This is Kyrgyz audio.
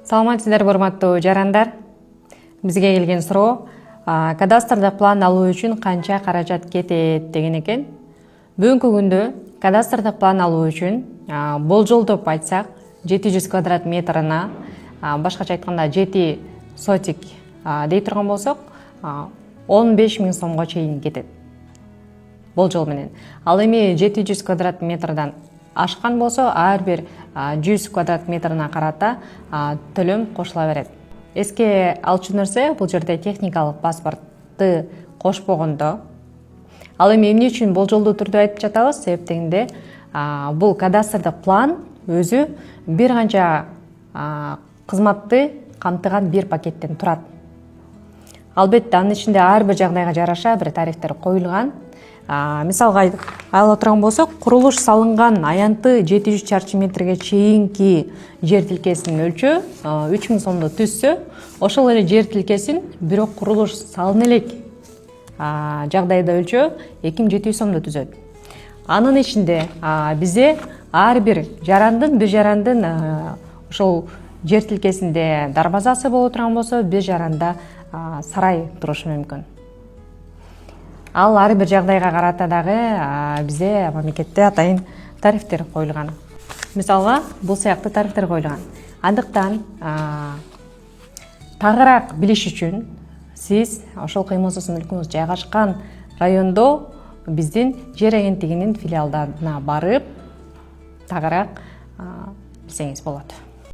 Саламатсыздарбы урматтуу жарандар. Бизге келген суроо кадастрдык план алуу үчүн канча каражат кетет деген экен. Бүгүнкү күндө кадастрдык план алуу үчүн болжолдоп айтсак 700 квадрат метрына, башкача айтканда 7 сотик дей турган болсок, 15 000 сомго чейин кетет. Болжол менен. Ал эми 700 квадрат метрден ашкан болсо, ар бир 100 квадрат метрина карата төлөм кошула берет. Эске алчу нерсе, бул жерде техникалык паспортты кошпогондо. Ал эми эмне үчүн болжолдуу түрдө айтып жатабыз? Себеп дегенде, бул кадастрдык план өзү бир канча кызматты камтыган бир пакеттен турат. Албетте, анын ичинде ар бир жагдайга жараша бир тарифтер коюлган. Мисалга ала турган болсок, курулуш салынган аянты 700 чарчы метрге чейинки жер тилкесинин өлчөө 3000 сомдо түзсө, ошол эле жер тилкесин бирок курулуш салына элек жагдайда өлчөө 2700 сомдо түзөт. Анын ичинде бизде ар бир жарандын ошол жер тилкесинде дарбазасы боло турган болсо, бир жаранда сарай турушу мүмкүн. Ал ар бир жагдайга карата дагы бизде мамлекетте атайын тарифтер коюлган. Мисалга, бул сыяктуу тарифтер коюлган. Андыктан тагыраак билиш үчүн сиз ошол кыймылсыз мүлкүңүз жайгашкан райондо биздин жер агенттигинин филиалдарына барып тагыраак билсеңиз болот.